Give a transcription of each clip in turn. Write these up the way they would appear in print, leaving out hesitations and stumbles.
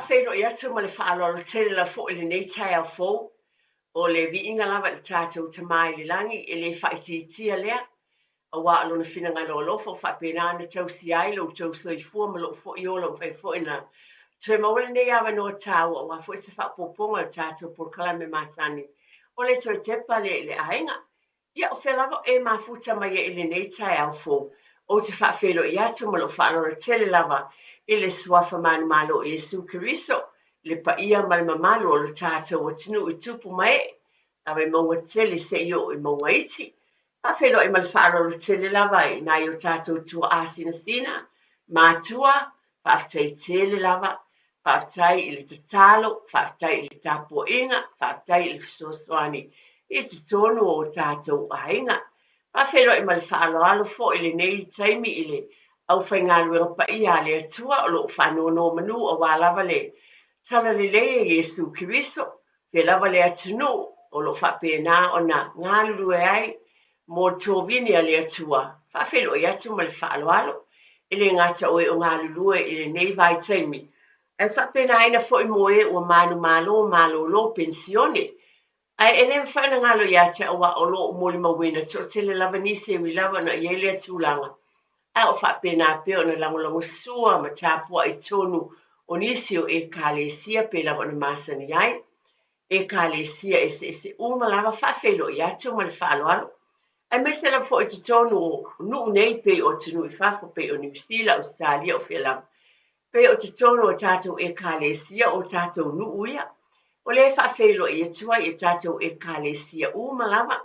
whaawhelo ia tu ma le whaalolo tele la fo le nei tai au fo, o le vi inga lava le tātou tamai le langi, e le whaititia lea, a wā alo na whina ngā lolofo, whapena na tau si ai lo tau soi fua ma lo fo i ola whai fo ina. Tue mawale nei awa no tau, a wā fo isa whapoponga tātou por kalame masani. O le toi tepa le ainga, ia o whelava e mafuta mai e le nei tai au fo, o te whaafelo i atu ma lo whaalolo tele lava, i le swafa manu malo i Jesu Kiriso, le pa ia mal mamalu o le tātou o tinu i tupu mai, a me maua tele se io i maua iti. Whaafelo i mal whaalolo tele lava i nā i o tātou tua asina sina, mātua, whaaftai tele lava, whaaftai i le tatalo, whaaftai i le tāpua inga, whaaftai i le fisosoani, i te tonu o tātou ainga. Whaafelo i mal whaalolo fo i le nei taimi i le au whaingaluenga pa ia le atua o lo whanono manu o wālava le tala le e Jesu Kiriso, pe lava le atunu o lo whapena o na ngālulue ai mō tōvini a le atua, whawhelo i atu ma le whaaloalo, i le ngata oe o ngālulue i le nei vai taimi. E whapena aina fo i moe o manu malo lo pensione, ai ele mwhana ngalo i ate awa o lo moli mawina, to tele lava nisi e mi lava na i ele atulanga. A o whapena pe o na langolango sua ma tāpua i tonu o nisi o e kālesia pe lava na masani ai. E kālesia e se umalawa whawhelo i atu ma le whaaloalo. Ai mese la fo i te tonu o nuu nei pe o tunu i whafo pe o New Zealand, Australia o whelama. Pe o te tonu o tātou e kālesia o tātou nuu ia. O le whawhelo i atua i tātou e kālesia umalawa.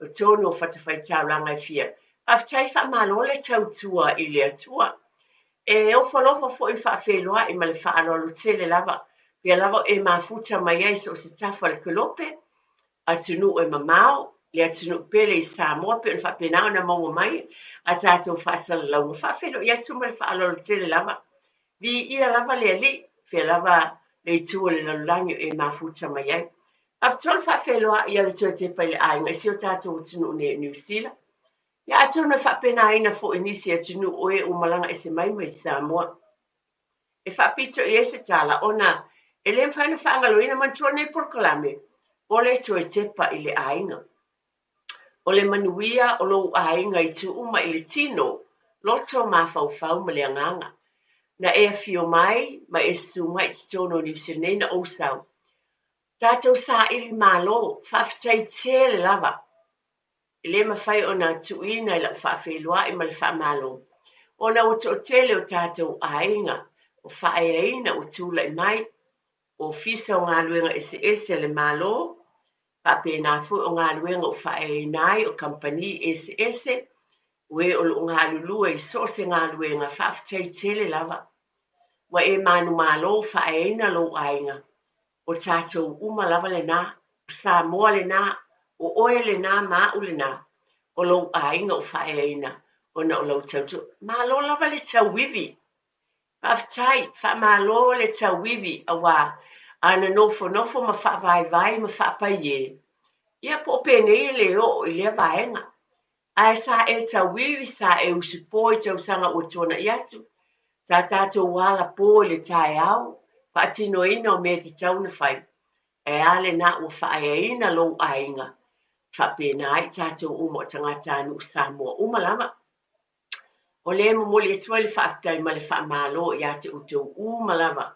O tonu o whatawhaitau langa i fia. Aftai wha malo le tautua i le atua. E o whalofo fo i whawheloa i ma le whaalolo tele lava. Pia lava e mafuta mai ai so se tafa le kolope. Atunu e mamao. Le atunu pele i Samoa pe on whapenao na maunga mai. A tātou whaasala launga. Whawhelo i atu ma le whaalolo tele lava. Vi ia lava le ali. Pia lava le tua le lalulangi e mafuta mai ai. Aptol whawheloa i ala tua te pai le ainga. Si o tātou atunu ne New Zealand. Ia atu na whapena aina fo inisi atunu oe umalanga e se mai Samoa. E whapito i ese tala ona e le mwhaina whaangaloina mantua nei porkalame o le toe tepa i le ainga. O le manuia o lo ainga i tu uma i le tino loto mawhauwhau ma le anganga. Na e fio mai ma e sunga i tono ni usinei na osau. Tātou sa ili malo whaftai tele lava. Le mawhai o nā tuina i la whawhelua i ma le whamalo. O na o tele o tātou ainga, o whaeaina o tūla i mai, o fisa o ngā luenga ese le malo, whapena fu o ngā luenga o whaeainai o kampani ese, we o lo ngā lulua i sose ngā luenga whaftai tele lava. Wa e manu malo whaeaina lo ainga, o tātou uma lava le nā, Samoa le nā, o oe le nā mau le nā, o lo ainga o whaeaina, o na o lau tautu. Malo lava le tauwiwi. Whaftai, wha malo le tauwiwi a wā, ana nofo ma whawai ma whapai e. Ia po pene le o i le vaenga. Ai sa e tauwiwi sa e usipoi tau sanga o tona i atu. Sa tātou wala po le tai au, whaatino ina o me te tauna whai. E ale na o whaeaina lo ainga. Whapena ai tātou umo tangata anu Samoa umalama. O le mamoli e tuali whaaftai ma le whaamalo i ate utou umalama.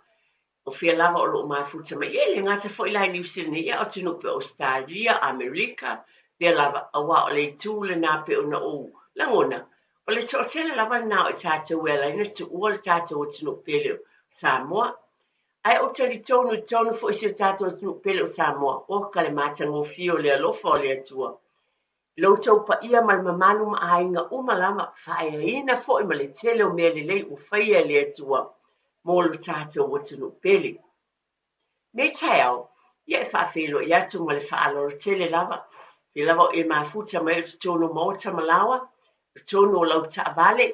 O whia lava o lo mafuta mai. E le ngata fo ilai New Zealand ia o tunu pe Australia, Amerika. Whia lava awa o le tūle nā pe o na o langona. O le tōtele lava nā o tātou wela ina tu ua le tātou o tunu pele Samoa. Ai o tali tonu fo isi o tātou tunu pele o Samoa. O ka le mātango fio le alofa o le atua. Loutou pa ia mal mamalu ma ainga umalama whaeaina fo i ma le tele o mea le lei o whaia le atua. Mo lo tātou o tunu pele. Nei taiao, ia e whawhelo i atu ma le whaaloro tele lava. Pe lava o e mafuta mai o tono mauta malawa. O tono o lau taavale.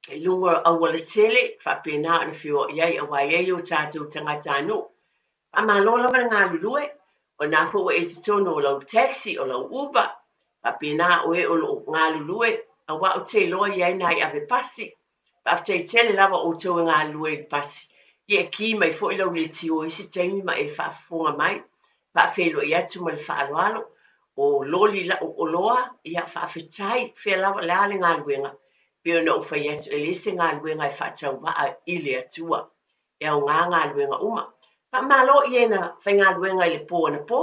E lunga aua le tele, whapena ana whio iai a waiei o tātou tangata anu. A malola wala ngā lulue, o nā fo e te tono o lau taxi o lau Uber, whapena o e o ngā lulue, a wa o te loa iai nai ave pasi, whaftai tele lava o tau ngā lulue pasi. Ia ki mai fo ilo le tio isi taimi ma e whaafunga mai, whaafelo i atu ma le whaaloalo, o loli la o loa, ia whaafetai, whea lawa le ale ngā luenga, pio na uwhai atu e lese ngā luenga e whaatau waa i le atua, e au ngā luenga uma. Pa malo i ena whai ngā luenga i le pō na pō,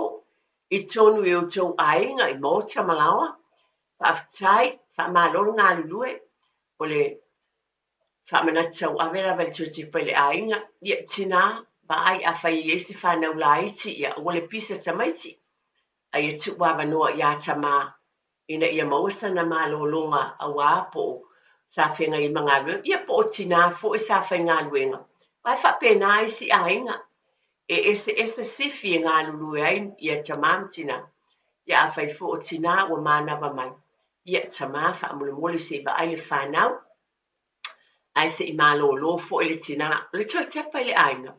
i tonu i o tau ainga i mōta malawa, whaafetai, whaamalo ngā lulue, o le whaamanatau awera wale tuati pa le ainga, ia tina, ba ai a whai esi whanau la iti ia o le pisa tamaiti, a ia tu wawa noa ia tama, ina ia mausa na malolonga a wapo, sa whenga i mga luenga, ia po o tina fo i sa whai ngā luenga, wai whapena isi ainga, e ese sifi ngā lulue ai, ia tamam tina, ia a whai fo o tina o manawa mai, ia tama whaamule se ba ai le whanau, ai se i malolo fo i le tina, le tō tepa i le ainga.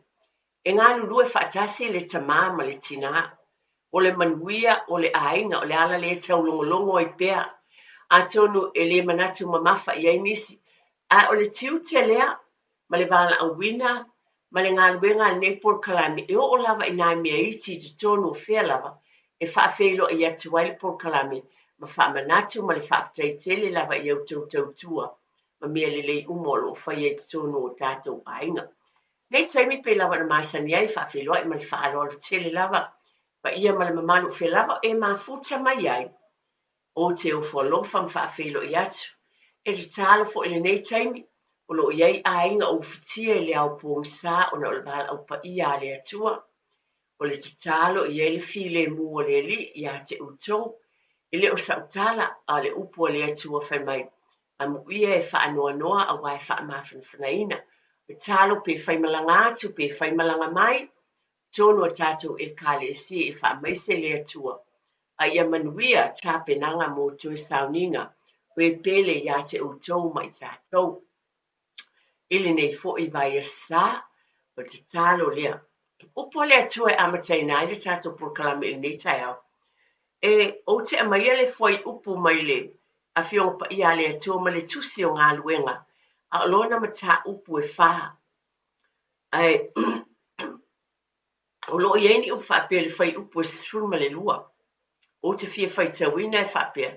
E ngā lulu e whaatasi le tamā ma le tina, o le manuia o le ainga, o le ala le tau longolongo i pēr, a tonu e le manatu mamafa i ainisi, a o le tiu te lea, ma le wala awina, ma le ngā luenga ne por kalami, e o lava i nai mea iti tu tonu o whea lava, e whaafeilo i atu waile por kalami, ma whaamanatu ma le whaafatai tele lava i au tau tua. Ma mea lelei umolo whai e tonu o tātou ainga. Nei taimi pe lava na masani ai whaafeloa i ma le whaaloa tele lava, pa ia ma le mamalu whe lava e ma futa mai ai, o te o whalofa ma whaafelo i atu. E te talo fo ele nei taimi, o lo iai ainga o fitia i le au pōmisa o na o le wala au pa ia le atua, o le te talo i ele file mu o le li i a te utou, i le o sautala a le upo le atua whai mai, a muia e whaanoa noa a wai whaamawhanawhanaina. E talo pe whai malanga atu, pe whai malanga mai, tonu o tātou e kāle si e whaamaise le atua. A ia manuia tā penanga mō tui sauninga, o e pele ia te utou mai tātou. Ili nei fo i vai e sā, o te talo lea. Upo le atua e amatai nai le tātou proklame i nei tai au. E o te amaia le fwai upo mai le, a whionga pa ia le atua ma le tusi o ngā luenga, a lona ma tā upu e wha. Ai, o lo ieni u whapea le whai upu e suru ma le lua, o te whia whai tawina e whapea.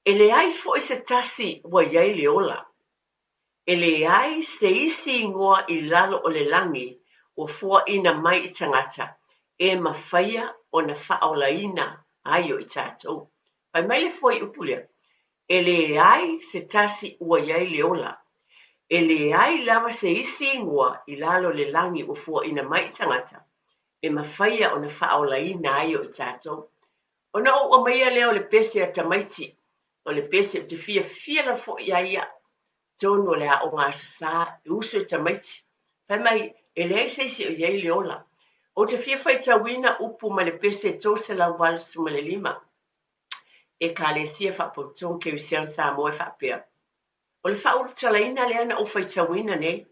E le ai fo i se tasi wa iei le ola. E le ai se isi ngoa i lalo o le langi, o fua ina mai i tangata, e ma whaia o na whaola ina aio i tātou. Pai mai le fwai upu lea. E le ai se tasi ua iai le ola. E le ai lava se isi ingoa i lalo le langi o fua ina mai tangata. E mawhaia o na whaola ina aio i tātou. O na o maia leo le pese a tamaiti. O le pese o te fia la fo ia tono le a o ngā sasa e uso tamaiti. Pai mai e le ai se isi o iai le ola. O te fia whai tawina upu ma le pese tose la walsu ma le lima. E ka le sia whapotong ke wisian sa moe whapea. O le whauru talaina le ana o whai tawina nei,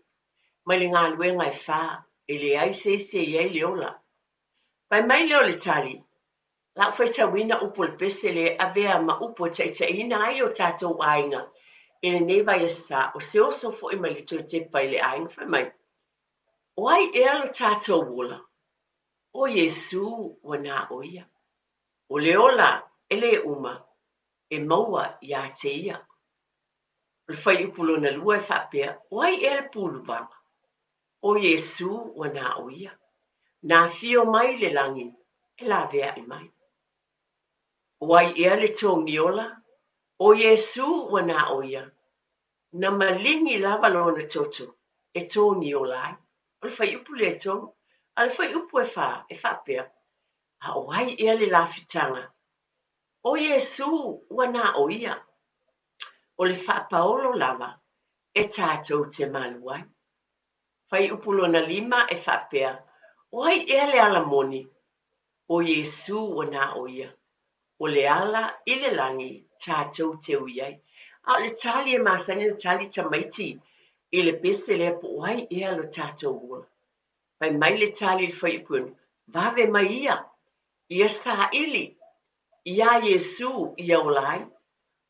mai le ngā luenga e wha, e le ai se iei le ola. Pai mai leo le tali, la whai tawina upo le pese le avea ma upo taitaina ai o tātou ainga, e le neva e sa o se oso fo i ma le te pai le ainga whai mai. O ai e alo tātou wola, o Yesu wana oia. O le ola, ele uma, e maua ia te ia. Le whai upulo na lua e whapea, wai e le pulu banga. O Yesu wana oia. Nā whio mai le langi, e la vea i mai. Wai e le tōngi ola, o Yesu wana oia. Na malingi lava lona toto, e tōngi ola ai. O le whai upulo e tōngi, a le whai upu e whapea. A wai e le lawhitanga. O Yesu wana oia. O le whapaolo lava e tātou te maluai. Whai upulo na lima e whapea. Wai e le ala moni. O Yesu wana oia. O le ala i le langi tātou te uiai. A le tali e masani na tali tamaiti. I le pese le po wai e alo tātou ua. Pai mai le tali le whai upunu. Vave mai ia. Ia sa ili. Ia Yesu ia olai,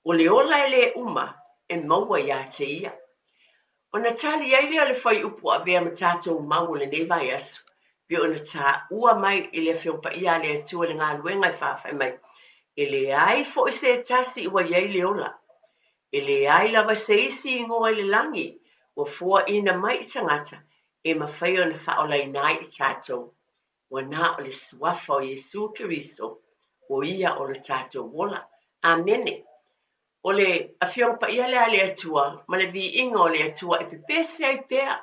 o le ola e le uma, e maua ia te ia. Ona tali ai le fai upu a vea matatou mau le nei vai asu. Pe ona ta ua mai i le whiopa ia le atua le ngā luenga i whawhai mai. E le ai fo i se tasi ua iai le ola. E le ai lava se isi i ngoa i le langi. Ua fua ina mai i tangata. E mawhai ona whaola i nai i tātou. Ua nā o le suafa o Jesu Kiriso. O ia o le tātou wola. Amene. O le awhiongpa ia le ale atua, ma le vi inga o le atua e pepese ai pea,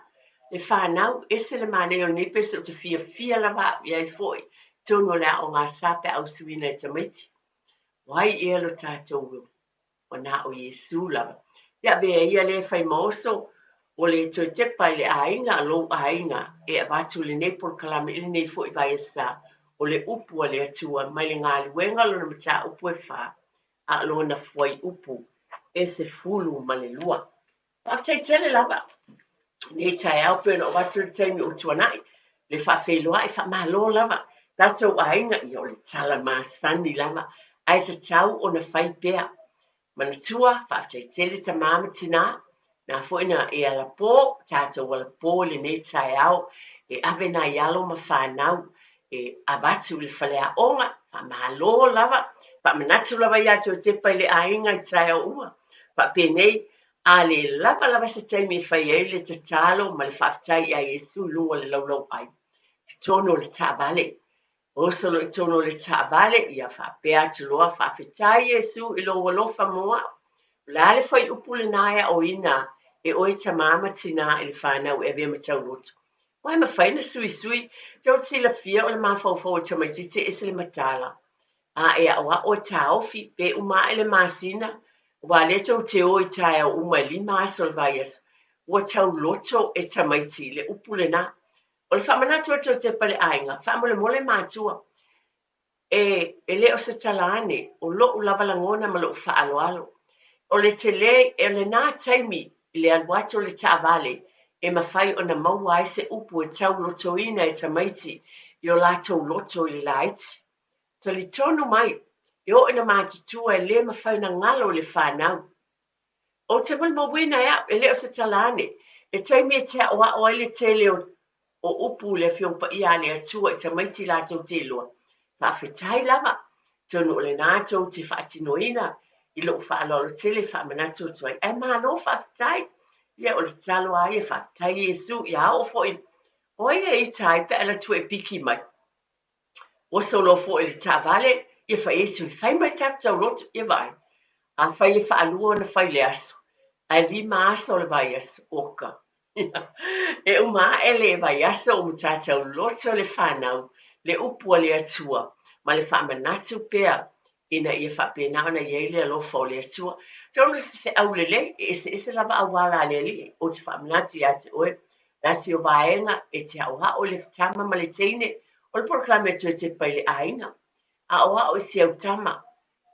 le whanau ese le mane o nipe se o te fia lava i ai foi, tono le o ngā sape au suina e tamaiti. Wai e alo tātou o nā o Jesu lava. Ia bea ia le whai maoso, o le toi tepa le ainga, lo ainga, e avatu le nepol kalame ili nei foi vai esa, o le upu o le atua, mai le ngā luenga lo na mata upu e wha, a lo na foi upu. E se fulu ma le lua. Paftai tele lava. Nei tai au pena o watu le taimi o tuanai. Le whawheloa e whamalo lava. Tatou ainga i o le tala maasani lava. Ai se tau o na whai pea. Mana tua, whaftai tele ta mama tina. Nā fwina e ala pō, tatou wala pō le nei tai au. E ave na ialo ma whanau. E abatu le whalea onga. Whamalo lava. Whamanatu lava ia tō te pai le ainga i tai au ua. Pa penei a le lava se taimi fai ai le tatalo ma le whaftai a Jesu lunga le laulau ai. Tono le tāvale. Oso lo tono le tāvale ia whapea te loa whawhetai Jesu i longa lofa moa. La le fai upu le naia o ina e oi ta mama tina i le whanau e vea matau loto. Wai ma whaina sui, tau sila fia o le mawhauwhau ta mai tite ese le matala. A e awa o ta ofi pe uma ele masina. Wa le tau te o i tae au uma li masol vaias. Wa tau loto e tamaiti le upule na. O le whamanatu a tau te pale ainga. Whamole mole mātua. E le o se talane. O lo u lavalangona ma lo u whaaloalo. O le te le e le nā taimi i le alwato le taavale. E mawhai o na maua se upu e tau loto ina e tamaiti. I o lātou loto i le laiti. So li tonu mai. E o ina mātutua e le mawhaina ngalo le whanau. O te wale mawina ea, e leo se talane. E taimi e te o le te leo o upu le whiongpa ia le atua e te maiti lātou te loa. Whawhetai lava. Tonu o le nātou te whaatinoina. I lo whaalolo te le whamanatu tuai. E mālo whawhetai. Ia o le talo ai e whawhetai Jesu. Ia o fwoi. Oi e i tai pe ala tu e piki mai. O solo fwoi le tāvale. Ia whai Jesu. Whai mai tātou lotu. Ia vai. A whai e whaalua na whai le aso. Ai vi maaso le vai aso. Oka. E uma ele vai aso o tātou loto le whanau. Le upua le atua. Ma le whamanatu pea. Ina ia whapena ona iei le alofa o le atua. Tau se whi au le le. E se lava awala le li. O te whamanatu ia te oe. Nasi o vaenga e te auha o le tama ma le teine. O le proklame tu e te pai le ainga. A oa o si au tama.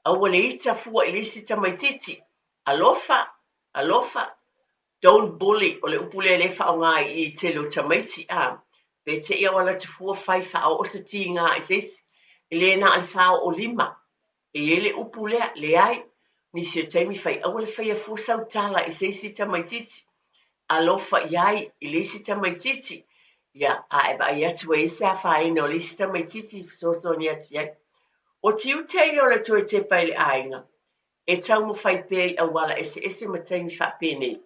A ua le ita fua i lisi tamaititi. Alofa. Don't bully. O le upule le wha o ngā i te lo tamaiti a. Pe te ia wala te fua whai wha o sa ti ngā i sesi. E le na al wha o lima. E ele upulea le ai. Nisi o taimi whai au le whai a fusau tala i sesi tamaititi. Alofa iai i lisi tamaititi. Ia a eba i atu e se a whaina o lisi tamaititi soso ni atu iai. O tiu tei o le toi te pai le ainga. E tau mo whai pēi a wala ese mataimi wha pēnei.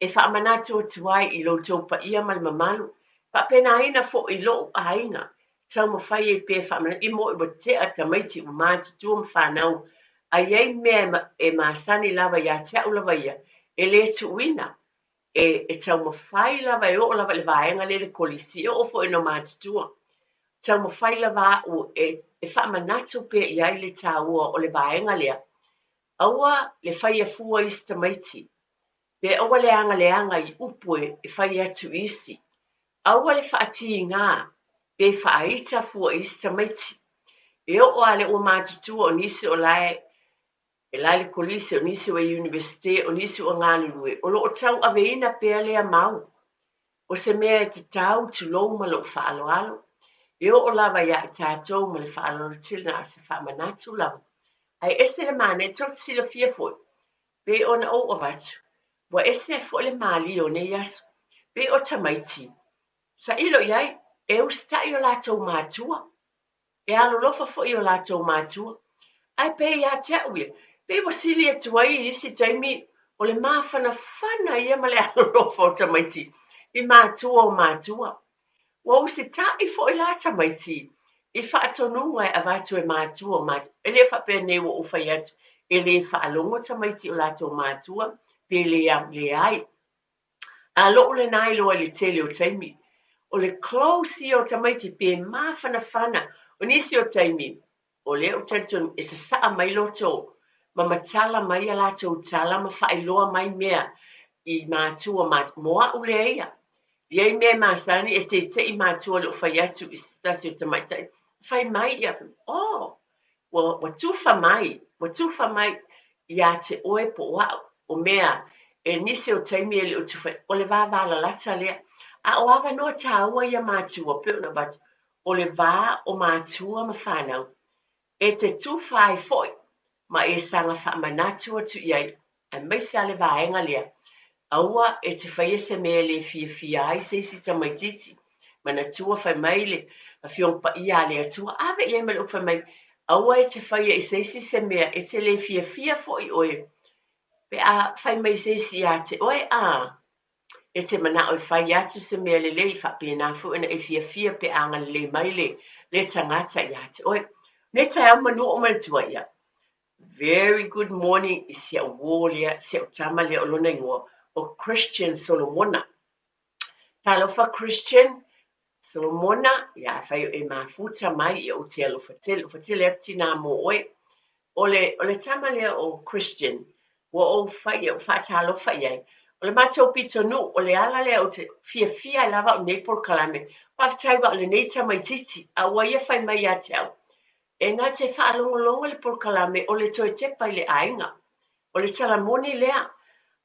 E wha manatu o tuai i lo taupa ia mal mamalu. Wha pēna ina fo i lo ainga. Tau mo whai e pē wha manatu. I mo i wa te a tamaiti o mātu tuam whanau. A iei mea e maasani lava ia te au lava ia. E le tu wina. E tau mo whai lava e o lava le vaenga le kolisi. O fo ino mātu tuam. Tau mo whai lava o e wha manatu pe iai le tāua o le vaenga lea. Aua le whai a fua isi tamaiti. Pe aua le anga i upue e whai atu isi. Aua le whaati ngā. Pe whaaita fua isi tamaiti. E o ale o mātutua o nisi o lai. E lai le kolisi o nisi o universite o nisi o ngālulue. O lo o tau aveina pe lea mau. O se mea e te tau tu lou ma lo whaalo alo. E o lava ia i tātou ma le whaalolo tilna a se whamanatu lava. Ai ese le mane, tau te sila fia foi. Pe ona o avatu. Wa ese fo le mali o ne yasu. Pe o tamaiti. Sa ilo iai, e usta i o lātou mātua. E alo lofa fo i o lātou mātua. Ai pe ia te uia. Pe wasili e tuai i isi taimi o le mawhana whana ia ma le alo lofa o tamaiti. I mātua o mātua. Wa usi ta i fo i la tamaiti. I whaatonu ai a vatu e mātua o mātua. E le whape ne o uwhai atu. E le whaalongo tamaiti o lātou mātua. Pe le ai. A lo le nai loa le tele o taimi. O le close o tamaiti pe mawhana whana. O nisi o taimi. O le o tanton e se saa mai loto. Ma matala mai a lātou tala ma whailoa mai mea. I mātua moa ule eia. Iei mea māsani e te i mātua le whai atu i stasi o tamaiti. Whai mai ia. Oh, wa tuwha mai. Wa tuwha mai ia te oe po wau. O mea e nisi o taimi e le o tuwha. O le vāwala lata lea. A o awa noa tāua ia mātua. Peo na batu. O le vā o mātua ma whanau. E te tūwhai foi, ma e sanga whamanatu atu iai, a meisa le vaenga lea. Aua e te whaia se mea le fia ai se si tamaititi, ma na tua whai maile, a fiong pa ia le atua, awe iai ma le whai mai, aua e te whaia i se si se mea, e te le fia foi oe, pe a whai mai se si a te oe a, e te mana o whai atu se mea le lei whapena fu ena e fia pe anga le maile, le tangata i a te oe. Neta ama no o mantua ia. Very good morning i sia wolia sia tama le olona ingoa o Christian Solomona. Talofa Christian Solomona ia fai e mafuta mai i o te alofa tele atina mo oe. Ole tama le o Christian wo o fai o fata alofa iai. Ole matou pito no ole ala le o te fia lava o Naples kalame. Waftai wa le nei tamaititi a waia fai mai a te au. E nā te whaalongolongo le porkalame o le toi te pai le ainga. O le talamoni lea.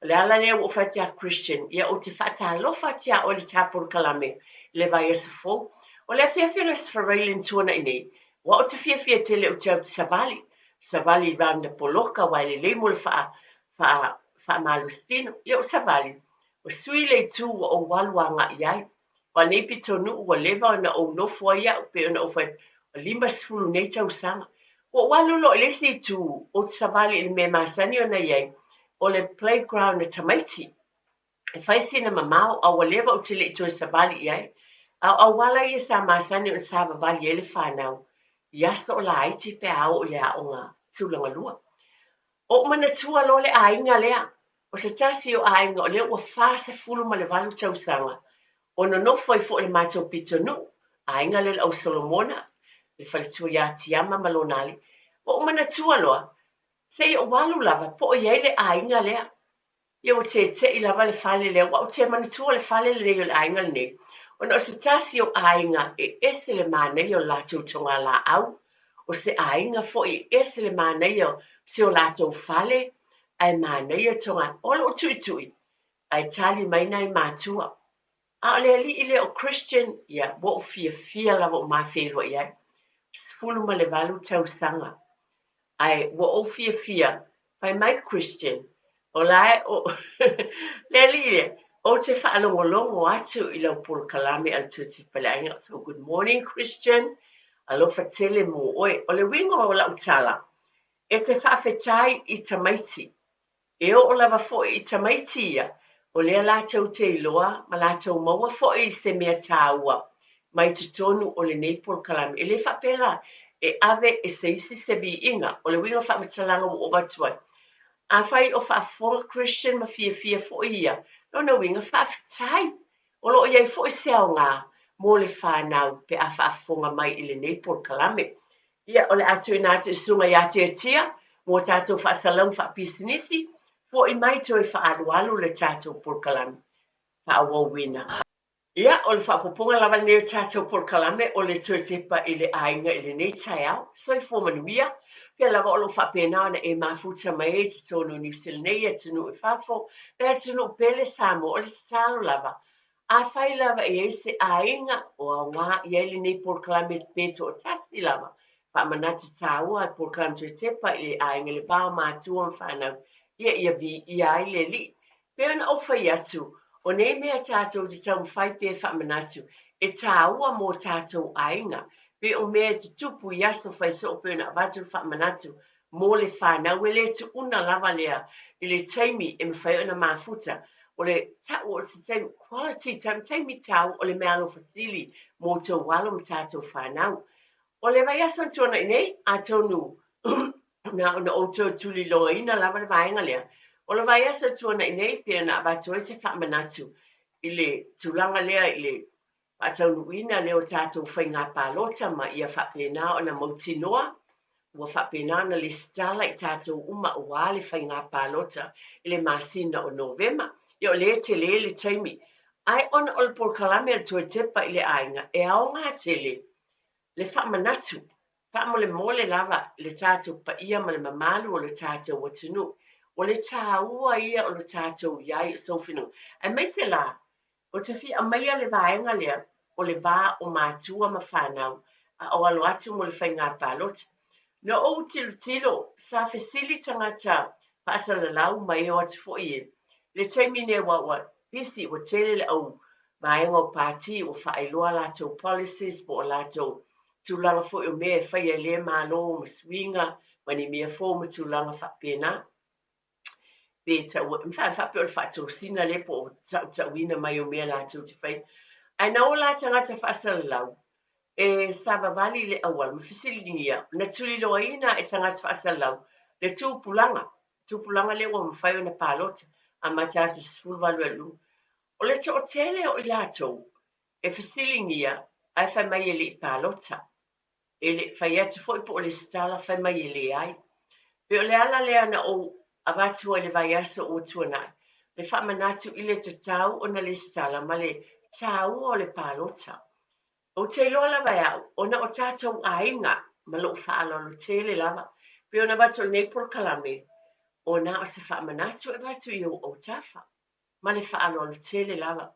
O le ala lea o whatia Christian. Ia o te whaatalofa tia o le tā porkalame. Le vai esafo. O le whiawhia le sfarailen tuana inei. Wa o te whiawhia te le o te au te savali. Savali randa poloka wai le leimo le wha malustino. Ia o savali. O sui le tū o waluanga iai. Wa nepi tonu ua lewa na o nofua ia o pe ona o whai. O lima sifuru nei tausanga. O walolo le si tu o te savali i me masani o na iei. O le playground na tamaiti. E whaisina mamao a walewa o te le tu e savali iei. A wala i sa masani o sa vavali e le whanau. Iaso o la aiti pe au o lea o ngā tūlanga lua. O mana tua lo le ainga lea. O se tasi o ainga o lea ua whasa fulu ma le walu tausanga. O no no foi fo le mātou pito nu. Ainga le au Solomona. Le whalitua ia tiama malonali. O mana tua loa, se o walu lava, po o iei le ainga lea. Ia o te i lava le whale lea, wa o te mana tua le whale lea le ainga le nei. O na o se tasi o ainga e ese le mānei o lātou tonga la au. O se ainga fo i ese le mānei o se o lātou whale, ai mānei o tonga, olo o tui, ai tali mai nei mātua. A le ali i le o Christian, ia, wo o fia lava o mawhelua iai. Sfulu ma le valu tausanga. Ai, wa o fia, pai mai Christian. O lai, o, le li, o te whaalongolongo atu i lau polo kalame al tuti palainga. So, good morning, Christian. Alofa tele mo oe. O le wingo o lau tala. E te whaafetai i tamaiti. E o lava fo i tamaiti ia. O lea lātou te iloa, ma lātou maua fo i se mea tāua. Mai te tonu o le Naples kalame. E le whapela e ave e se isi se vi inga. O le winga whamatalanga o watuai. A whai o whaafonga Christian ma fia fo ia. No winga whaafitai. O lo iei fo i seo ngā. Mō le whanau pe a whaafonga mai i le Naples kalame. Ia o le atu i nātu i sunga i atu e tia. Mō tātou whaasalau whaapisinisi. Fo i mai to e whaalualu le tātou porkalame. Whaawawina. Ia, o le whaapoponga lava neo tātou porkalame o le tuatepa i le ainga i le nei tai au. Soi fō manuia. Pia lava o lo whapena na e mafuta mai e te tono New Zealand nei e tunu e whafo. E tunu pele Samoa o le stalo lava. A whai lava e se ainga o a ngā i ele nei porkalame beto o tati lava. Whaamanatu tāua e porkalame tuatepa i le ainga le bao mātua whanau. Ia vi i ai le li. Pea na o whai atu, o nei mea tātou te tau mwhai pia whamanatu, e tā ua mō tātou ainga, pe o mea te tupu i aso whai so o pia na watu whamanatu, mō le whanau, e le tu una lava lea, i le teimi e mwhai ona mafuta, o le tau o se teimi, quality teimi tau o le mea alo fasili, mō tō walo m tātou whanau. O le vai aso tōna i nei, a tōnu, na o tō tuli loa ina lava le vaenga lea, o le vai asa tuana i nei pia na abatoe se whaamanatu i le tūlanga lea i le ataunuina leo tātou whainga pālota ma ia whapena o na mautinoa ua whapena na le stala i tātou uma o wale whainga pālota i le masina o Novema i o le te le taimi ai ona o le porkalame al tue tepa i le ainga e ao ngā tele le whaamanatu mole lava le tātou pa ia ma le mamalu o le tātou watunu o le tāua ia o le tātou iai o sofinu. E mai se la, o te fi a maia le vaenga lea, o le vā o mātua ma whanau, a o alo atu mo le whainga pālota. No o tilo, sa fesili tangata, paasa le lau mai o atu fo ie. Le teimine wa pisi o tele le au, vaenga o pāti o whaeloa lātou policies po o lātou tūlanga fo o mea whaia le mālo o swinga, mani mea fo ma tūlanga whapena. Be ta fa pe fa to sina le po ta wina mai o mea la tu te fai ai na ola tanga ta fa sal lau e sava vali le awal ma fisilia na tuli loina e tanga fa sal lau le tu pulanga le o fai na palot a ma ta se sul valu o le to tele o ilato e fisilia ai fa mai le palota e le fai atu foi po le stala fa mai le ai pe o le ala le ana o avatu le vai aso o tuana. Le whamanatu i le tatau o na le stala ma le tau o le palota. O te lola vai au, o na o tātou ainga ma lo whaalo lo te le lava. Pe o na watu nei por kalame, o na o se whamanatu e watu i o tafa. Ma le whaalo lo te le lava.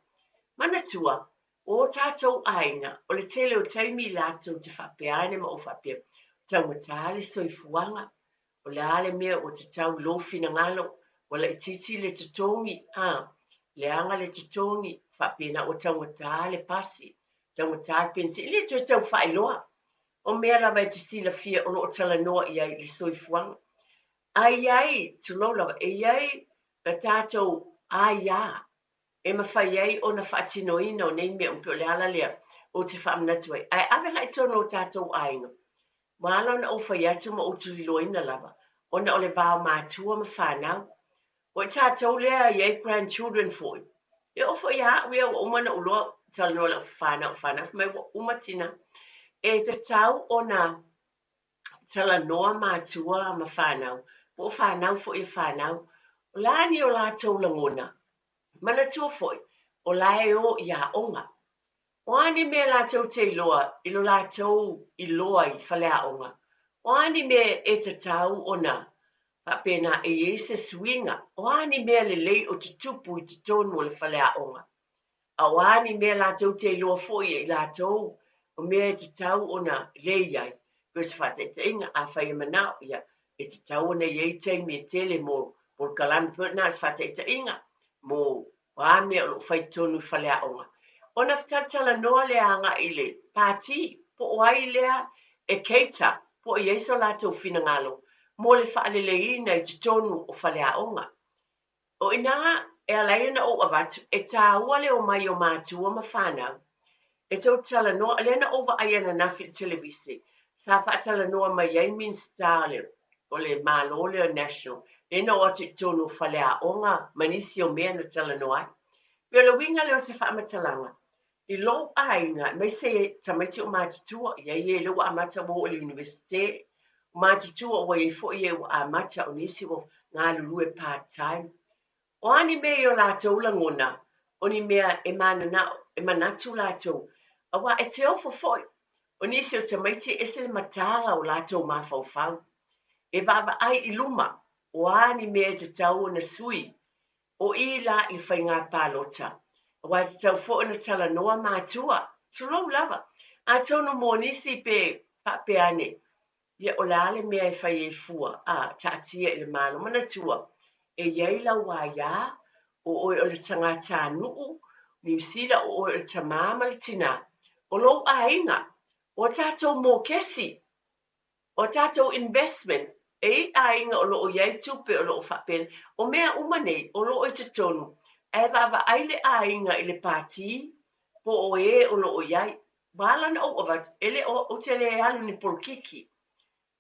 Mana tua, o tātou ainga, o le tele o teimi lātou te whapeane ma o whapea. Tau matale soifuanga. O le ale mea o te tau lofi na ngalo, o le titi le tutongi, le anga le tutongi, whapena o tangata le pasi, tangata pensi, le tue tau whailoa. O mea la vai te sila fia o o tala noa i ai li soifuang. Ai, tu lola, ai, la tātou ai, e ma whai ai o na whaatinoina o nei mea o le ala lea o te whaamnatuai. Ai, ave lai tono o tātou ainga. Malo na o whai atu ma o tuli loina lava. O na o le vāo mātua ma whanau. O i tātou lea i ei grandchildren foi. E o whai a wea o umana o loa tala noa la whanau. Mai wa umatina. E te tau o na tala noa mātua ma whanau. Po whanau foi i whanau. O la ni o lātou langona. Mana tua foi. O la e o i a onga. O ani me lātou te iloa, ilo lātou iloa i whale a onga. O ani me e te tau o na, pēnā e se swinga. O ani me le lei o te tupu i te tonu o le whale a onga. A o ani me lātou te iloa foi i lātou, o me te tau o na lei ai. Koe se whate te inga a whai manao ia, e te tau o na iei te me tele mō, por kalami pēnā se whate te inga, mō o ame o lo whai tonu i whale a onga. Ona ftatala noa le anga i le pāti, po o ai lea e keita, po i eiso lātou whina ngalo, mō le whaaleleina i te tonu o whale a onga. O ina e alaina o avatu, e tā ua leo mai o mātua ma whanau. E tau tala noa, alena ova aiana nafi televisi, sa whaatala noa mai Yamin Starle, o le Malo Leo National, e no o te tonu whale a onga, manisi o mea na tala noa. Pio le winga leo se whaamatalanga. I lo ainga, mai se tamaiti o mātitua, ia i e leo amata o le universite, mātitua o e fo i e o amata o nisi o ngā lulu e part-time. O ani mea o lātou langona, o ni mea e manatu lātou, awa e te ofo foi, o nisi o tamaiti e se matala o lātou mawhauwhau. E vava ai i luma, o ani mea te tau o na sui, o i la i whainga pālota. Wa te tau fo na tala noa mātua, tūrau lava. A tonu mō nisi pe papeane, ia o lale mea e whai e fua, a tātia i le mālo mana tua. E iei lau wā ia, o le tangata nuu, ni sila o le tamama le tina, o lo ainga, o tātou mō kesi, o tātou investment, ainga o lo iai tupe o lo whapele, o mea umane, o lo i te tonu, e wawa aile ainga i le pāti, po o o lo iai, wala na o avat, ele o te le alu ni polkiki,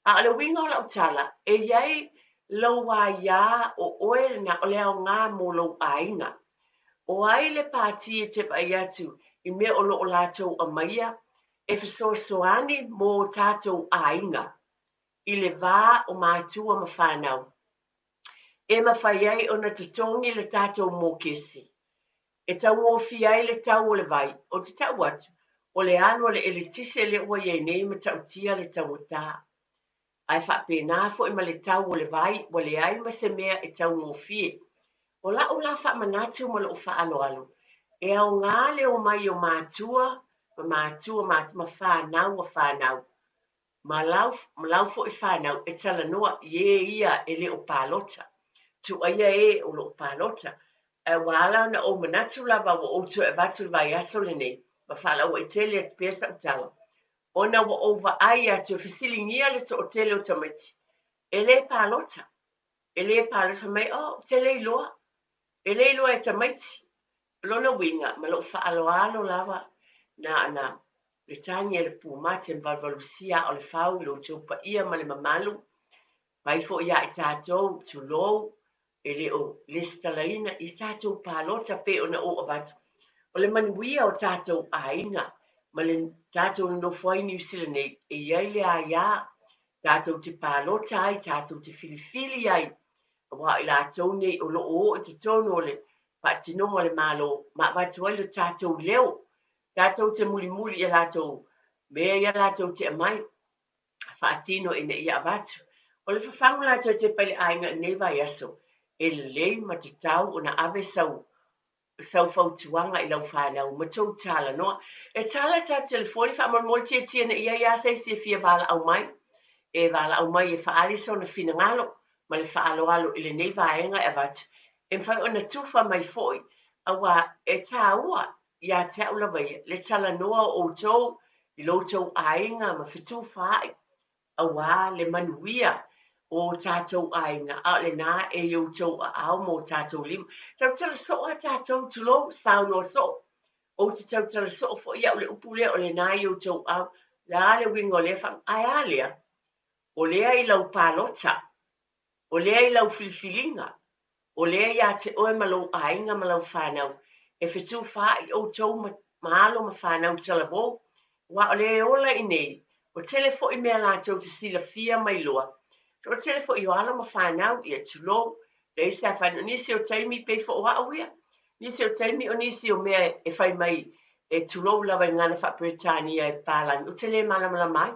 a le winga o la utala, iai lau wa ia o oe na o leo ngā mō lau ainga, o ai le pāti e te vai atu, i mea o lo o lātou a maia, e fesoasoani mō tātou ainga, i le vā o mātua ma whānau. E mawhai ai o na tatongi le tātou mō kesi. E tau ngofi ai le tau o le vai, o te tau atu, o le anu le ele tise le ua iei nei ma tau tia le tau o tā. Ai whapena fo i ma le tau o le vai, o le ai ma se mea e tau ngofi e. O la o la wha manatu ma le o wha alo alo. E au ngā le o mai o mātua ma whānau a whānau. Ma lau fo i whānau e tala noa ia e le o pālota. Tu aia e o lo pālota. E wala na o manatu lava o tu e vatu vai aso le nei. Ma whala o e tele at pesa o tala. Ona wa ova ai atu fisilingia le to o tele o tamati. E le pālota. E le pālota mai o tele iloa. E le iloa e tamati. Lona winga ma lo whaaloalo lava na le tangi e le pūmati en valvalusia o le whau lo taupa ia ma le mamalu. Pai fo ia i tātou tu lou e le o listalaina i tātou pālota pe o na o avatu. O le manuia o tātou ainga ma le tātou no fuai New Zealand nei e iai le aia tātou te pālota ai, tātou te filifili ai. Wa i lātou nei o lo o te tono le patino mo le malo ma watu ai le tātou leo. Tātou te muli i lātou mea i lātou te amai whaatino e ne i avatu. O le whawhangu lātou te pele ainga nei vai aso e lei ma te tau o na ave sau fautuanga i lau whanau ma tau tala noa. E tala tā telefoni wha amon te tia na ia ia sei se fia vala au mai. E vala au mai e whaali so na fina ngalo ma le whaalo alo i le nei vaenga e vatu. E mwhai o na tufa mai foi awa e tā ua ia te au lawai le tala noa o tau i lo tau ainga ma fitu whaai awa le manuia o tātou ainga a le nā e iau tau a au mo tātou lima. Tau tala so a tātou tulo sao no so. O te tau tala so fo ia o le upule o le nā iau tau au la le wingo le whang ai alea. O lea i lau pālota. O lea i lau filifilinga. O lea ia te oe malau ainga malau whanau. E fitu whaai o tau mahalo ma whanau tala bo. Wa o lea ola i nei. O telefo i mea lātou te sila fia mai loa. O telefo i o ala ma whanau i e tulo. Lei sa whanau nisi o taimi pe fo o awia. Nisi o taimi o nisi o mea e whai mai e tulo lawa i ngana wha Britania e pālang. O tele malamala mai.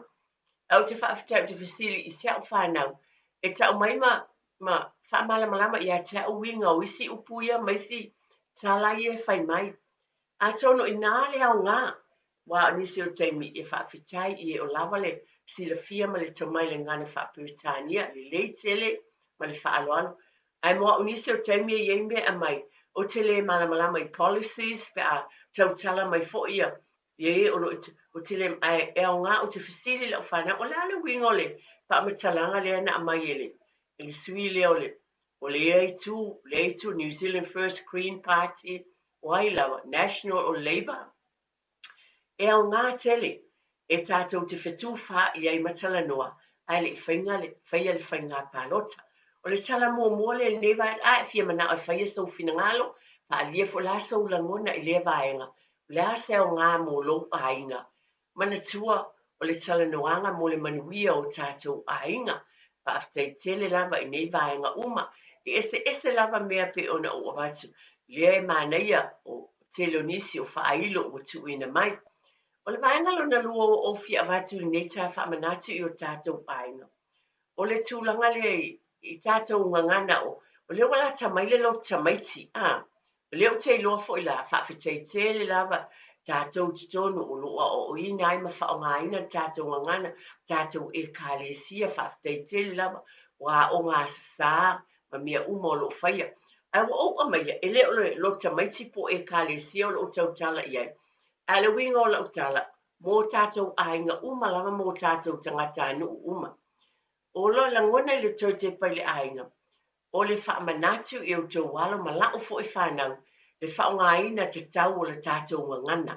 Au te whaafitau te whisili i sea o whanau. E tau mai ma whaamalamalama i a te au winga o isi upuia ma isi talai e whai mai. A tono i nāle au ngā. Wa nisi o taimi e whaafitai i e o lawale sila fia ma le tamai le ngana wha Britania, le leitele ma le whaaloalo. Ai moa o nisi o taimi e iei a mai o tele malamalama i policies pe a tautala mai fo ia. Ie o tele e au ngā o te whisili le o whana o le ale wingo le pa amatalanga le ana a mai ele. Ele sui le o le. O le A2 New Zealand First Green Party wailawa National o Labour. E au ngā tele e tātou te whetu wha i ai matala noa ai le whaia le whainga pālota. O le tala mua le newa a e fia mana o whaia sau fina ngalo pa alia fo la sau langona i le vaenga. Le ase o ngā mō lo ainga. Mana tua o le tala noanga mo le manuia o tātou ainga pa aftai tele lava i nei vaenga uma i ese lava mea pe ona o avatu. Le mānaia o telonisi o whailo o tuina mai. O le vaenga lona lua o fia avatu i nei tā whamanatu i o tātou ainga. O le tūlanga le i tātou ngangana o le wala tamaile lo tamaiti. O le o te iloa fo i la whaafitei tele lava tātou tutonu o loa o ina ai ma whaongaina tātou ngangana tātou e kālesia whaafitei tele lava wa o ngā sā ma mea uma o lo whaia. ai o mai ele o lo tamaiti po e kalesia o lo tautala ia ale winga o lo tala mo tātou ainga uma lava mo tātou tangata anu uma o lo langona le tote pai le ainga o le whaamanatu i o tau walo ma lau fo i whanau le whaongaina te tau o le tātou ngangana.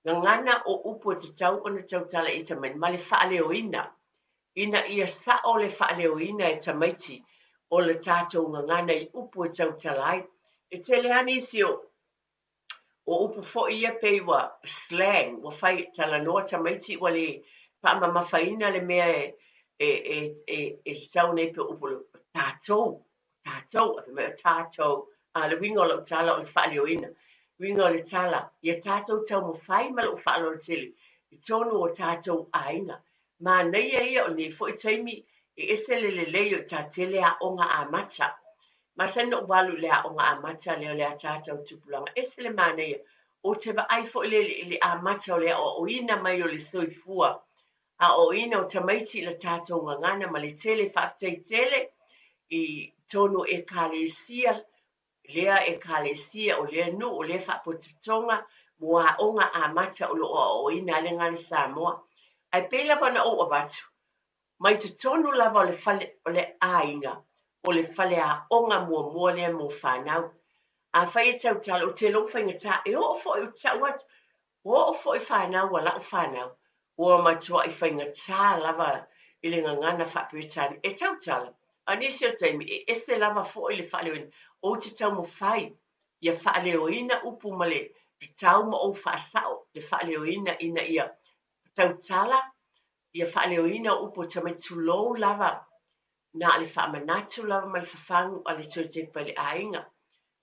Ngangana o upo te tau o na tautala i tamai ma le whaaleo ina ia sa o le whaaleo ina e tamaiti o le tātou ngangana i upo e tautala ai. E te leani si o upo fo ia peiwa slang wa whai tala noa tamaiti wa le whaamamawhaina le mea e tau nei pe upo le tātou a me tātou a le winga o le tala o le whaaleo ina. Winga o le tala, ia tātou tau mo whai ma le whaalo le tele. I tonu o tātou ainga. Ma nei ia o nei fo i taimi e ese le leo tā tele a onga a mata. Ma sena walu le a onga a mata leo le a tātou tupulanga. Ese le ma nei o te ba ai fo le a mata o le o ina mai o le soifua. A o ina o tamaiti le tātou ngangana ma le tele whaaptei tele i tonu e kalesia lea e kalesia o lea nu o lea whaapotitonga mua onga a mata o loa o ina le ngani Samoa. Ai pēla wana o abatu. Mai te tonu lava o le ainga o le whale a onga mua lea mo whanau. A whai e tau tala o te lo whainga ta e o fo i tau atu. O fo i whanau wa lau whanau. O matua i whainga ta lava i le ngangana whaapuritani. E tau tala. Anisi o taimi e ese lava fo i le whale o o te tau mo whai, ia whaaleoina upu male, te tau mo o whaasao, le whaaleoina ina ia tau tala, ia whaaleoina upu tamai tulou lava, na le whaamanatu lava mai whawhangu a le tōtepa le ainga,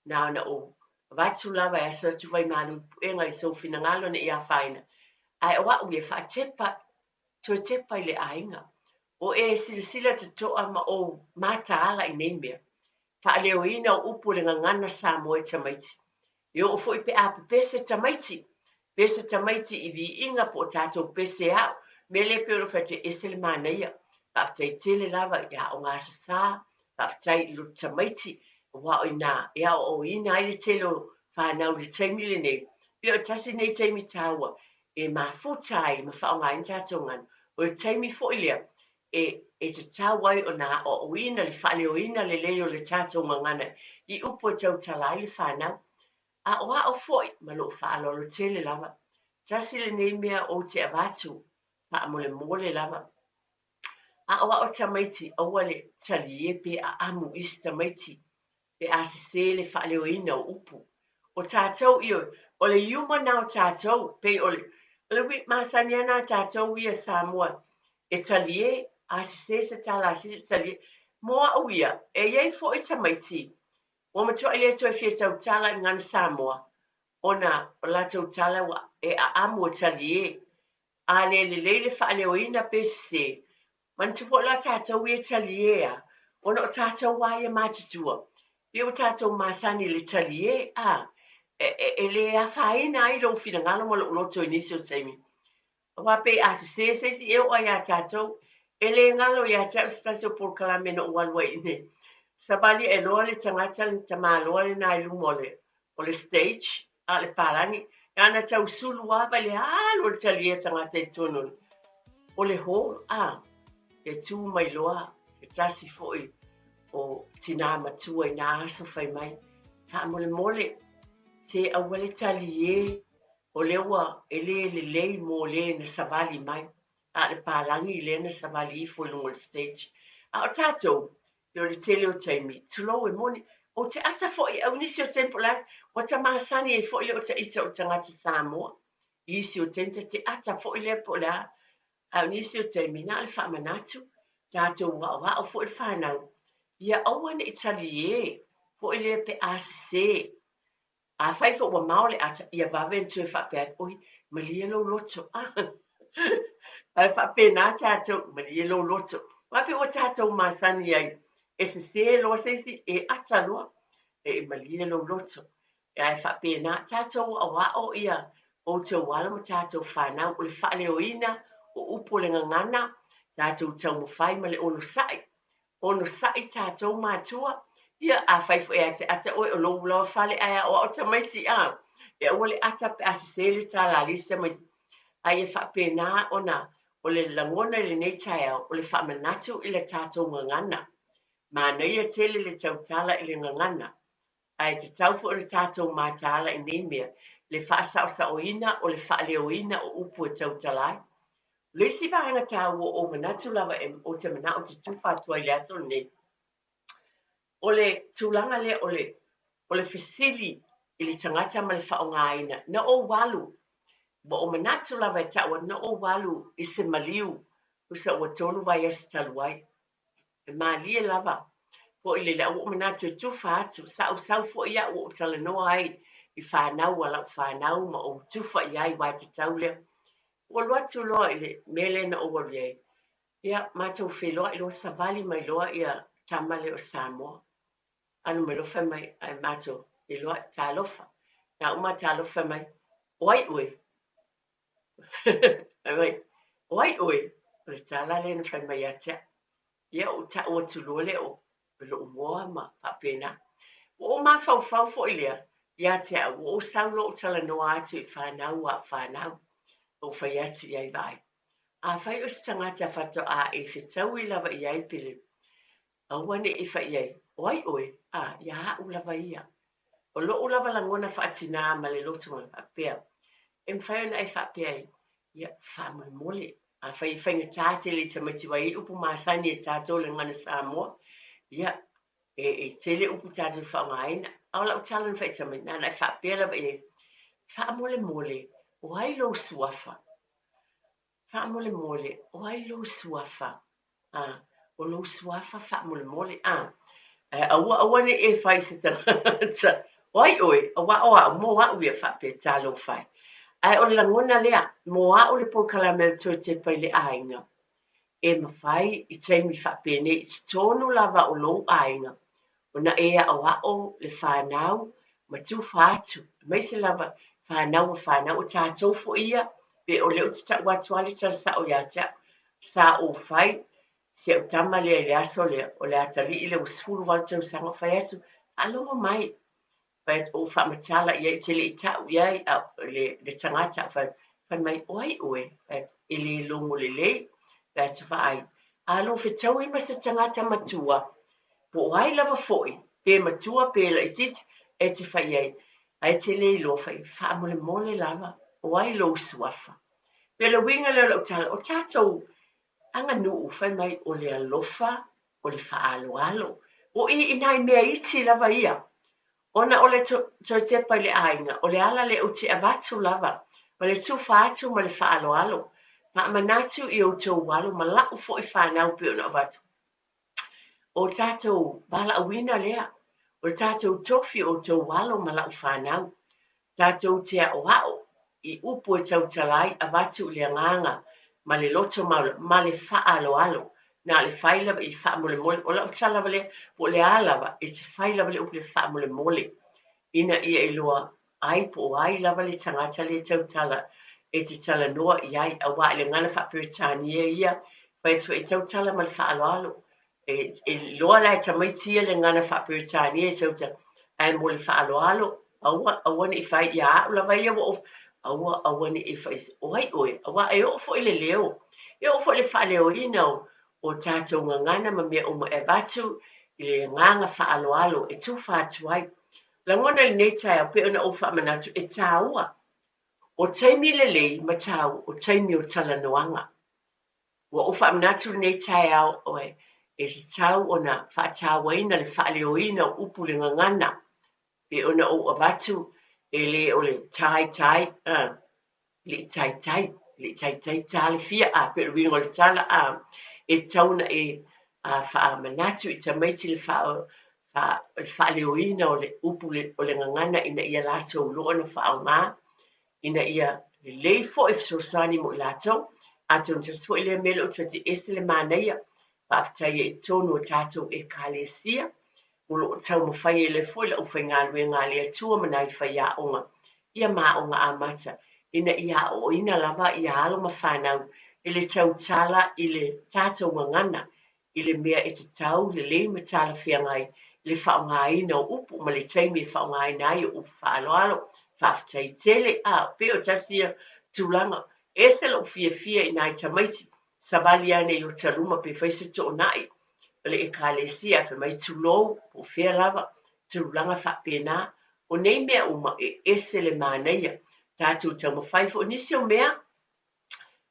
na ana o watu lava e sa tuwai malu puenga i sau finangalo na ia whaina, ai o wau ia whaatepa tōtepa le ainga, o e silasila te toa ma o mata ala i neimea, whaaleoina o upu le ngangana Samoa tamaiti. Yo o foi pe a pese tamaiti. Pese tamaiti i vi inga po tātou pese au. Me le pe o fete esele manaia. Whaftai tele lava ia o ngā sasa. Whaftai lu tamaiti. Wa o ina. Ia o ina i le telo whanau le taimi le nei. Pio tasi nei taimi taua. E ma futai ma whao ngā in tātou ngan. O le taimi fo ilea. E te tāwai o nā o ina le whale o ina le leo le tātou ngangana i upo tau talai le whanau. A oa o foi ma lo whaalolo tele lava. Tasi le nei mea o te avatu pa mole lava. A oa o tamaiti aua le tali e pe a amu isi tamaiti pe a se le whale o ina o upo. O tātou i o le iuma nao tātou pe o le wik masani ana tātou ia Samoa e tali e a se tala se tali moa o ia e iei fo i tamaiti o matua i le toi fia tau tala i ngana Samoa ona o la tau tala wa e a amu o tali e a le whaale o ina pe se man tu po la tātou e tali e a ona o tātou wa ia mātitua pe o tātou masani le tali e a e le a whaina i lo fina ngana mo lo loto inisi o taimi wa pe a se si e o ia tātou ele ngalo ia tau stasio por kalame no walwa ine. Sabali e loa le tangata le tamaloa le nai lumole o le stage a le parangi. Ana tau sulu wapa le alo le talia tangata i tono. O le ho e tu mai loa e tasi foi o tina matua i nā aso fai mai. Ha mole se awale talie o lewa ele le mo le na sabali mai. A le palangi le na savali fo long stage a o tato yo le tele o taimi tulo e moni o te ata fo i au nisi o tempo la o ta masani e fo i o te ita o tangata Samoa isi o te ata fo i le po la au nisi o taimi na le whaamanatu tato wa o fo i whanau ia awan itali e fo i le pe a se a fai fo wa maole ata ia vaventu e whapeat oi malia lo loto ai fa pena tātou mani e lo loto. Wape o tātou masani ai. E se lo se si e ataloa e mali e lo loto. E ai fa pena tātou a wao ia o te wala mo tātou whanau o le whaale o ina o upo le ngangana tātou tau mo whai ma le ono sai. Ono sai tātou mātua ia a fai fo e ata o lo lo fale ai o ta mai ti a e o le ata pe asele ta la lista mai ai fa pena ona o le langona le nei tai o le fa manatu i le tatou ngangana ma nei e tele le tautala i le ngangana ai te tau fo le tatou matala i nei mea le fa sa o ina o le fa le o ina o upu e tautala le si va hanga ta o manatu lava e o te mana o te tufa tua i aso nei o le tūlanga le o le fesili i le tangata ma le whaongaina na o walu ma o manatu lava e taua na o walu i se maliu usa ua tonu vai asa taluai e malie lava po i le la o manatu e tufa atu sau fo ia o talanoa ai i whanau ala whanau ma o tufa i ai wai te tau lea ua loatu loa i le mele na o walu iai ia mātou wheloa i lo savali mai loa ia tamale o Samoa anu me lofa mai ai mātou i loa tālofa na uma tālofa mai oi oi ai oi oi o le tāla le na whai mai atia ia o ta o tulua le o lo moa ma papena o ma fau fo ilia ia te o saulo o tala noa atu i whanau a whanau o whai atu iai vai a whai o tangata whato a e whitau i lava iai pili a wane i whai iai oi oi a ia u lava ia o lo o lava langona whaatina ma le lotu ma whapea e mwhai ona e whapea ia whamui mole a whai whainga tāte le tamati wai upu māsani e tātou le ngana Samoa ia e tele upu tātou whaongaina au lau talan whai tamai nana e whapea lava e whaamole mole o ai lo suafa whaamole mole o ai lo suafa o lo suafa whaamole mole aua ne e whai se tangata oi oi awa oa mo wa uia whapea tālo whai ai o langona lea mo a o le po kalamel to te pai le ainga e mawhai i taimi whapene i tonu lava o lo ainga o na ea o le whanau ma tu whātu mai se lava whanau o tātou fo ia pe o leo te ta watuale ta sa o iatea sa o whai se o tama le le aso le o le atali i le usfuru wal tau sanga whai atu aloha mai pai o whamatala i te le i tau iai le tangata whai mai oi i le longo le le pai te whai alo whetau i masa tangata matua po ai lava foi pe matua pe la i titi e te whai ai ai te le lo whai whaamole mole lava o ai lo suafa pe la winga le lau tala o tātou anga nuu whai mai o le alofa o le whaalo alo o i nai mea iti lava ia ona o le to te pai le ainga o le ala le o te avatu lava ma le tu whaatu ma le whaalo alo ma manatu i o tau walo ma lau fo i whanau pe ona avatu o tātou bala awina lea o tātou tofi o tau walo ma lau whanau tātou tea o hao i upu e tau talai avatu le nganga ma le loto ma le whaalo alo na le whailawa i whaamole mole o lau talawa le po le alawa i te whailawa le upu le whaamole mole ina ia i loa ai po ai lava le tangata le tau tala e te tala noa i ai a wa le ngana whapiritania ia pai tu e tau tala ma le whaalo alo e loa lai tamaitia le ngana whapiritania e tau tala ai mo le whaalo alo aua ni i whai ia au lava ia wa aua ni i whai oi aua e o fo i le leo e o fo le whaaleo ina o tātou ngana ma mea o mo e batu i le nganga whaalo alo e tu whātu ai langona i nei tai pe ona o whaamanatu e tāua o taimi lelei ma tāu o taimi o talanoanga ua o whaamanatu nei tai au oe e te tau ona whaatāwaina le whaaleoina o upu le ngangana pe ona o avatu e le o le tai le tai tale fia a pe ringo le tala e tauna e whaamanatu i tamaiti le whaaleoina o le upu o le ngangana ina ia lātou loa na whaonga ina ia le leifo e fsosani mo lātou a tau tasfo i le mele o tuati ese le māneia whaafitai e tonu o tātou e kālesia ulo o tau mawhai e le fo la ufai ngā lue ngā lea tua manai whai a onga ia mā onga a mata ina ia o ina lava ia alo mawhanau i le tau tala i le tātou ngangana i le mea e te tau le le matala whiangai le whaongaina o upu ma le taimi whaongaina ai o upu whaaloalo, whawhataitele pe o tasia tūlanga, e se lo fia i nai tamaiti, savali ane o taluma pe whaise to nai, le e kālesia wha mai tūlou, o whea lava, tūlanga whapena, o nei mea uma e se le māneia, tātou tau mawhaifo, nisi o mea,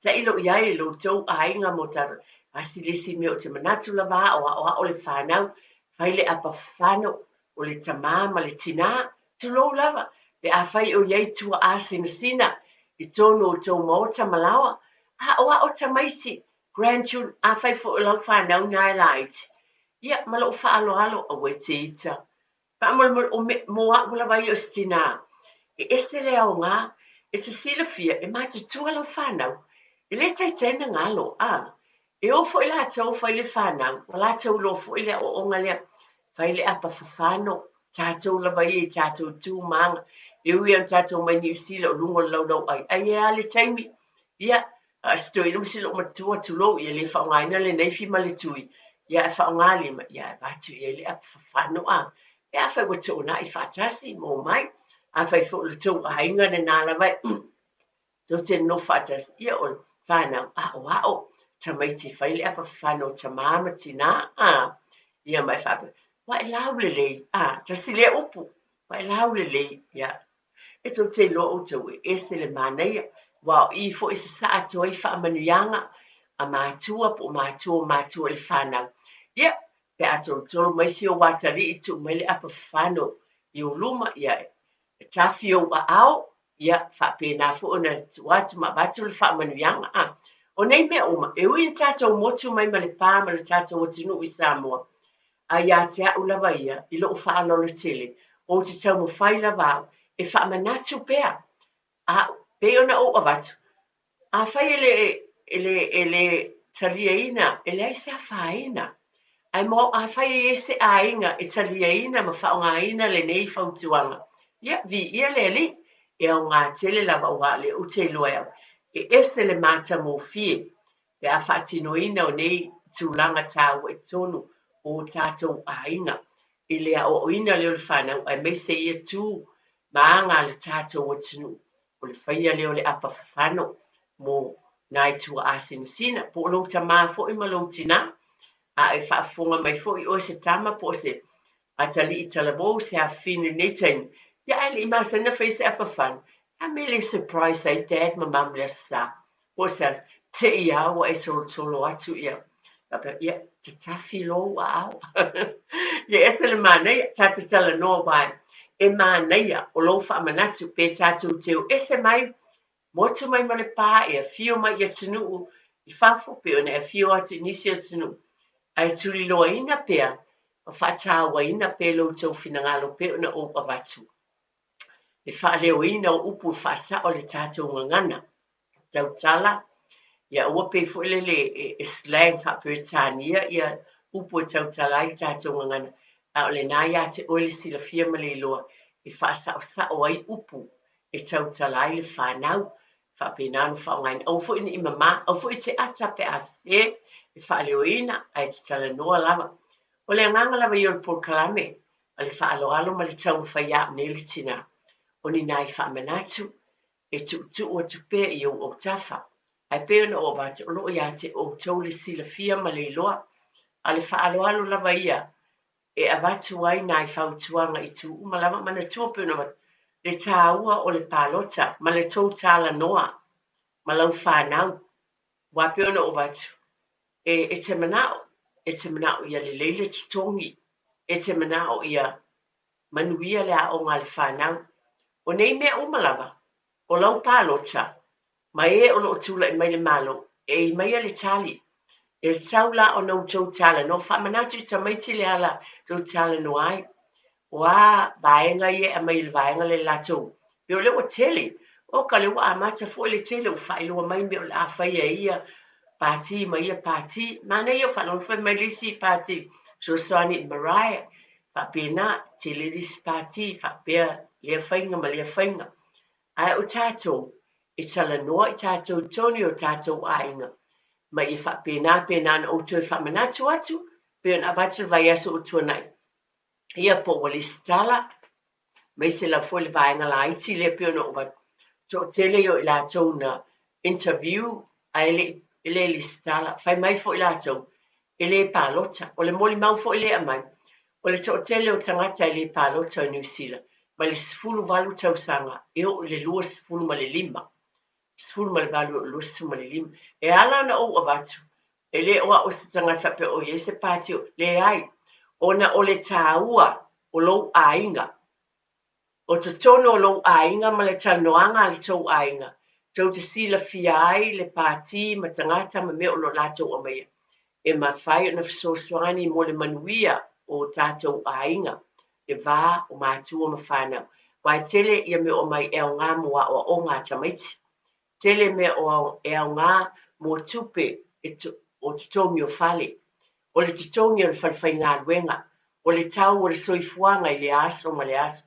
ta ilo iai lo tau ainga mo tara, asilisi me o te manatu lava o le whanau, whaile apa whano o le tamā ma le tina, tūlou lava, pe a whai o iai tua a sina, i tono o tau maota malawa, o tamaisi, grandchildren, a whai fo o lau whanau ngai laiti. Ia, malo whaalo alo a wete ita. Pa mo a wala vai o stina, e ese le au ngā, e te sila fia, e mata tua lau whanau, i le taitena ngalo, e o fo i la tau whai le whanau, wala tau lo fo i le o onga lea, whai le apa whawhano, tātou la vai e tātou tū maanga, e ui an tātou mai ni usila o lungo lau ai e ale taimi, ia, stoi lu sila o matua tulo, ia le whaongaina le neifi ma le tui, ia e whaongali ma, ia e batu ia le apa whawhano ia whai wata o na i whatasi mō mai, a whai fo le tau a hainga ne nā la vai, tau te no whatasi, ia o whanau, o, tamaiti whai le apa whanau ta māma tina, ia mai whape, wai lau le lei, tasi le upu, wai lau le lei, ia, e tau te lo o tau e se le māneia, wao i fo i se saa toi wha manuianga, a mātua po mātua le whanau, ia, pe ato tolo mai si o watari i tu mai le apa whano i o luma, ia, e tafi o a ao, ia, whapena fo o na watu ma batu le wha manuianga, o nei mea oma, e ui tātou motu mai ma le pā ma le tātou o tinu i Samoa, a ia te a ulawa ia, i lo wha alolo tele, o te tau mo whai lava, e wha manatu pea, pe ona o avatu, a whai ele talia ina, ele ai se a whaina, ai mo a whai e se a inga, e talia ina ma whaonga ina le nei whautuanga, ia, vi ia le li, e o ngā tele lava o le o te loea, e ese le mata mo fie, pe a whaatino ina o nei tūlanga tāu e tonu o tātou a inga, i lea o ina leo le whanau, ai me se ia tū, maanga le tātou o tinu, o le whaia leo le apa whano, mo nai tua a sina, po lo ta maa fo i malo tina, a e whaafunga mai fo i o se tama po se, a tali i talabo se a finu netain, ia ai li ma sana whai se apa whan, a me le surprise ai dad ma mam le sa, po se te i au e tolo atu ia, ia, te tafi lo au, ia ese le manei, tata tala noa wai, e maneia o lo wha manatu pe tatu teo, ese mai, motu mai male pā e a fio mai ia tinu i whafo pe o ne a fio ati nisi o tinu. Ai tuli loa ina pea, o whatawa ina pe lo tau whinangalo pe o na o awatu. E whaleo ina o upu whasa o le tātou ngangana. Tau tala, ia ua pe fuile le e slang whapuritania ia upu tau tala i tātou ngangana. A o le nā ia te oile sila fia male loa, e whasa o sa o ai upu e tau tala i le whanau, whapenanu whaongain, au fo ina ima ma, au fo i te ata pe a se, e whaaleo ina, ai te tala noa lava. O le anganga lava i o le polkalame, a le whaaloalo ma le tau whaia ne le tina. O ni nai whaamanatu, e tu o tupe i o tafa. Ai pe ona o bate o loo ia te o tau le sila fia ma le iloa, a le whaaloalo lava ia, e avatu ai nai whautuanga i tu umalava mana tuape ona watu. Le tāua o le pālota, ma le tau tāla noa, ma lau whānau, wape ona o batu. E te manao ia le leile titongi, e te manao ia manuia le a o ngā le whānau. O nei mea umalawa, o lau pālota, ma e o lo tula i mai le malo, e i mai le tali, e tau la o nau tau tāla no, whamanatu ta maiti le ala tau tāla no ai. Wa vaenga ye a mai vaenga le lato pe o le o tele o ka le wa mata fo le tele o fai lo mai me o la fai ia pati mai pati mana yo fa non fa mai lisi pati so sani Mariah fa pena tele dis pati fa pe le fainga ma le fainga ai o tato e tala no i tato Tony o tato ainga mai fa pena o to fa manatu atu pe na batu vai aso o to nai ia po wali stala mai se la foi le vaenga la iti le pio no ba so tele yo ila tau na interview a ele li stala fai mai fo ila tau ele palota o le moli mau fo ele mai o le so tele o tangata ele palota New Zealand ma le sfulu valu tau sanga e o le lua sfulu ma le lima sfulu ma le valu o lua sfulu ma le lima e ala na o avatu ele o se tangata pe o ye se pati le ai ona o le taua o lou ainga o te tono o lou ainga ma le tanoanga le tau ainga tau te sila fia ai le pati ma tangata ma mea o lo latou o mea e mawhai o na fisosoani mo le manuia o tātou ainga e vā o mātua ma whānau wai tele ia me o mai e o ngā mua o ngā tamaiti tele me o e o ngā mo tupe o te tongi o whale o le te tongi o le whalwhai ngā luenga o le tau o le soifuanga i le aso ma le aso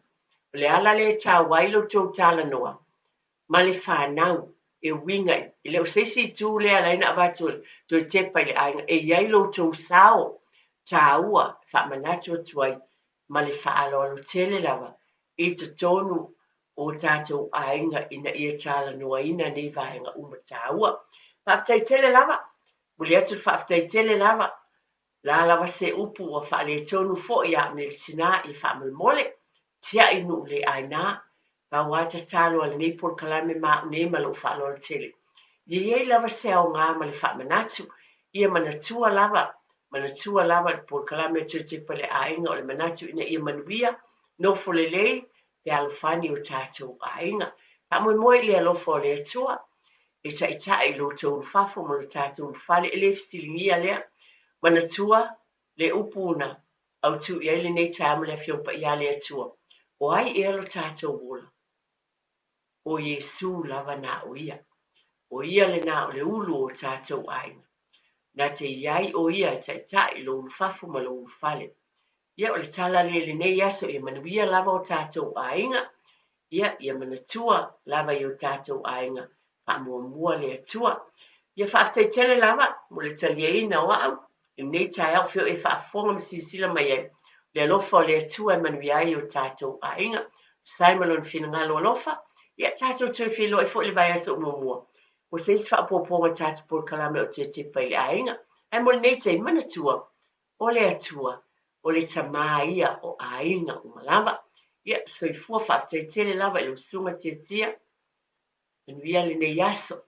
o le ala le tau wailo tau tala noa ma le whānau e winga i leo seisi tū lea laina avatu to te pai le ainga e iai lo tau sao tāua whamanatu atuai ma le whaalolo tele lava i te tonu o tātou ainga ina ia tala noa ina nei vaenga uma tāua whaftai tele lava muli atu whaftai tele lava la lava se upu o whaale tonu fo ia me le tina i whaamulmole tia inu le aina pa wata talo al nei por kalame ma nei malo falo tele ye lava se o nga ma le fa manatu ia manatua lava por kalame te pale ainga o le manatu ina ia manuia no folele pe alfani o tato ainga pa mo mo le lo fo le tua e ta i lo to fafo mo tato fale ele fsilingia le manatua le upuna au tu ia le nei tamu le fio pa ia le tua o ai e lo tato wola o Yesu lava na o ia le na o le ulu o tātou ainga. Na te iai o ia tai lo fafu ma lo fale. Ia o le tala le nei aso ia manuia lava o tātou ainga. Ia manatua lava i o tātou ainga. Pa mua le atua. Ia whaatai tele lava mo le taliaina o au. I nei tai au fio e whaafonga masisila mai e. Le alofa o le atua e manuia i o tātou ainga. Saimalon fina ngalo alofa. Ia tātou tui whilo e fo le vai aso mua. O se is whaapoponga tātou por kalame o te pai le ainga. Ai mo nei te manatua. O le atua. O le tamaia o ainga o malava. Ia so i fua whaatai tele lava i lo sunga tia. Nuia le nei aso.